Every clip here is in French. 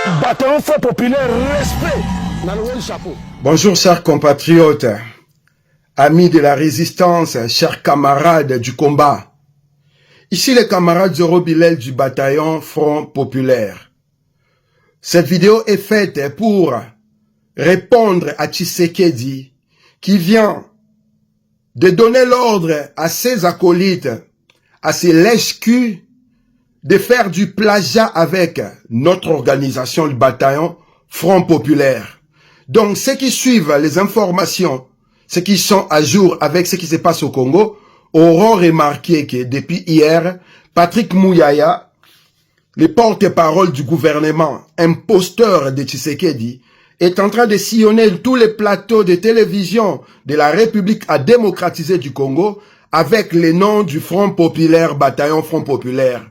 Bataillon Front Populaire, respect. Dans le chapeau. Bonjour chers compatriotes, amis de la résistance, chers camarades du combat. Ici les camarades Zoro Bilel du bataillon Front Populaire. Cette vidéo est faite pour répondre à Tshisekedi qui vient de donner l'ordre à ses acolytes, à ses lèches-culs, de faire du plagiat avec notre organisation, le bataillon Front Populaire. Donc, ceux qui suivent les informations, ceux qui sont à jour avec ce qui se passe au Congo, auront remarqué que depuis hier, Patrick Mouyaya, le porte-parole du gouvernement, imposteur de Tshisekedi, est en train de sillonner tous les plateaux de télévision de la République à démocratiser du Congo avec le nom du Front Populaire, bataillon Front Populaire.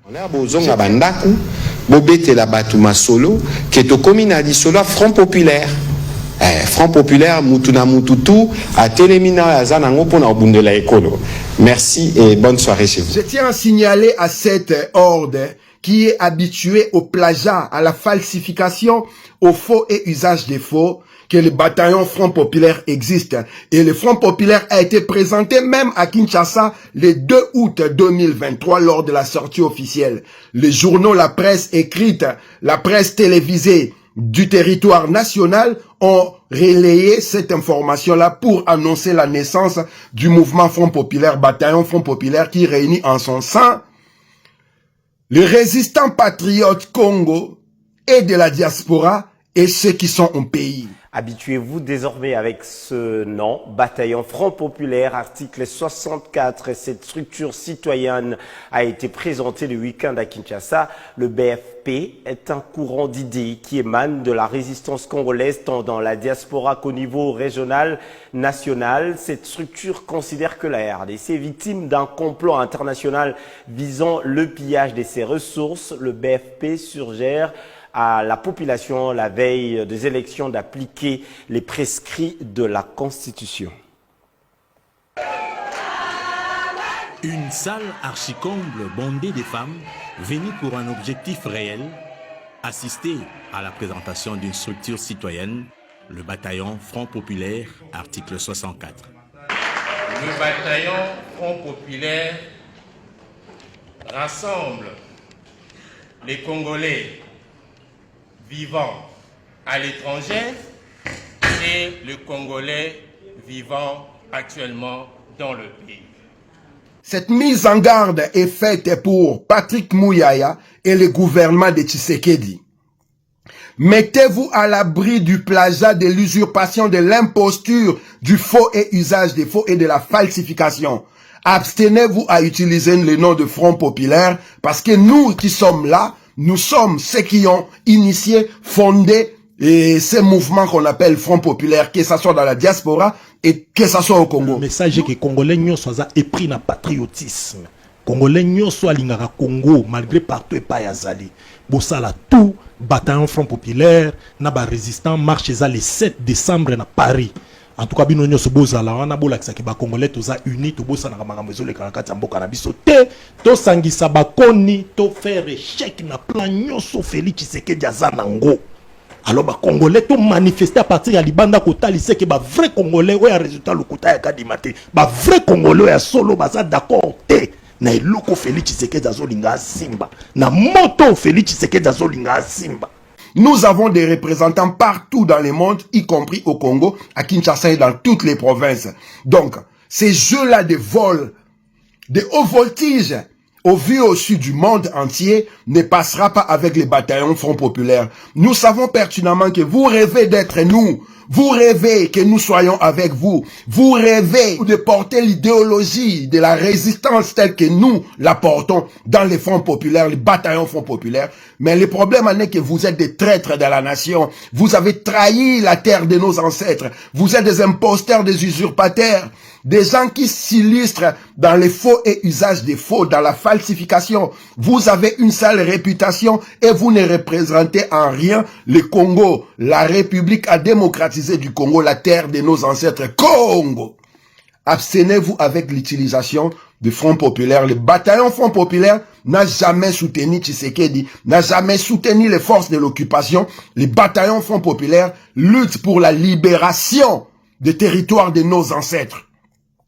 Front Populaire. Front Populaire, Mutuna Mututu, à Télémina, à Zanango, pour la écolo. Merci et bonne soirée chez vous. Je tiens à signaler à cette horde qui est habituée au plagiat, à la falsification, au faux et usage des faux, que le bataillon Front Populaire existe. Et le Front Populaire a été présenté même à Kinshasa le 2 août 2023 lors de la sortie officielle. Les journaux, la presse écrite, la presse télévisée du territoire national ont relayé cette information-là pour annoncer la naissance du mouvement Front Populaire, bataillon Front Populaire qui réunit en son sein les résistants patriotes Congo et de la diaspora et ceux qui sont au pays. Habituez-vous désormais avec ce nom, Bataillon Front Populaire, article 64. Cette structure citoyenne a été présentée le week-end à Kinshasa. Le BFP est un courant d'idées qui émane de la résistance congolaise tant dans la diaspora qu'au niveau régional, national. Cette structure considère que la RDC est victime d'un complot international visant le pillage de ses ressources. Le BFP suggère à la population la veille des élections d'appliquer les prescrits de la Constitution. Une salle archi-comble bondée de femmes venues pour un objectif réel, assister à la présentation d'une structure citoyenne, le bataillon Front Populaire, article 64. Le bataillon Front Populaire rassemble les Congolais vivant à l'étranger et le Congolais vivant actuellement dans le pays. Cette mise en garde est faite pour Patrick Mouyaya et le gouvernement de Tshisekedi. Mettez-vous à l'abri du plagiat, de l'usurpation, de l'imposture, du faux et usage des faux et de la falsification. Abstenez-vous à utiliser le nom de Front Populaire parce que nous qui sommes là, nous sommes ceux qui ont initié, fondé ces mouvements qu'on appelle Front Populaire, que ce soit dans la diaspora et que ce soit au Congo. Le message est que Congolais n'y sont épris dans patriotisme. Congolais n'y sont à Congo, malgré partout et pas yazali. Bossala tout, bataillon Front Populaire, n'a pas résistant, marche le 7 décembre à Paris. En tout cas, bino nyo soboza la wana bola kisaki ba Congolais toza uni to bosa na makambo ezole kanakati ya mboka na biso te to sangisa bakoni to faire échec na plan nyoso Félix Tshisekedi aza nango. Alors ba Congolais to manifester à partir ya libanda kotalise ke ba vrai Congolais oya résultat lokuta ya kadimate ba vrai Congolais ya solo baza d'accord te na eloko Félix Tshisekedi azolinga simba na moto Félix Tshisekedi azolinga simba. Nous avons des représentants partout dans le monde, y compris au Congo, à Kinshasa et dans toutes les provinces. Donc, ces jeux-là de vol, de haut voltige, au vu au sud du monde entier, ne passera pas avec les bataillons Front Populaire. Nous savons pertinemment que vous rêvez d'être nous. Vous rêvez que nous soyons avec vous. Vous rêvez de porter l'idéologie de la résistance telle que nous la portons dans les Fronts Populaires, les bataillons Front Populaire. Mais le problème en est que vous êtes des traîtres de la nation. Vous avez trahi la terre de nos ancêtres. Vous êtes des imposteurs, des usurpateurs. Des gens qui s'illustrent dans les faux et usage des faux, dans la falsification. Vous avez une sale réputation et vous ne représentez en rien le Congo, la République à démocratiser du Congo, la terre de nos ancêtres. Congo! Abstenez-vous avec l'utilisation du Front Populaire. Le bataillon Front Populaire n'a jamais soutenu Tshisekedi, n'a jamais soutenu les forces de l'occupation. Le bataillon Front Populaire lutte pour la libération des territoires de nos ancêtres.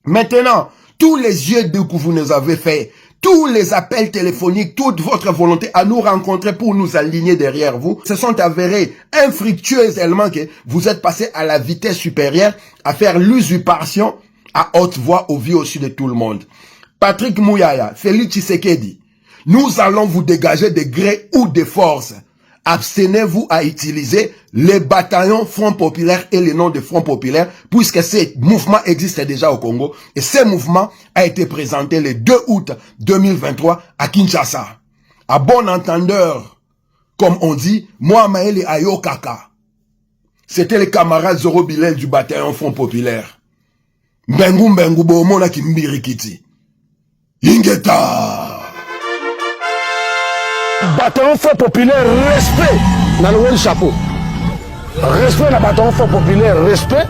Maintenant, tous les yeux d'œil que vous nous avez fait, tous les appels téléphoniques, toute votre volonté à nous rencontrer pour nous aligner derrière vous, se sont avérés infructueux tellement que vous êtes passé à la vitesse supérieure à faire l'usurpation à haute voix au vu au-dessus de tout le monde. Patrick Mouyaya, Félix Tshisekedi, nous allons vous dégager de gré ou de force. Abstenez-vous à utiliser les bataillons Front Populaire et les noms de Front Populaire, puisque ce mouvement existe déjà au Congo. Et ce mouvement a été présenté le 2 août 2023 à Kinshasa. À bon entendeur, comme on dit, moi Maëli Ayokaka. C'était les camarades Zoro Bilel du bataillon Front Populaire. Mbengu Mbengu Bomona Kimbirikiti. Ingeta. Bataillon Front Populaire, respect. Dans le chapeau. Respect dans le bataillon Front Populaire, respect.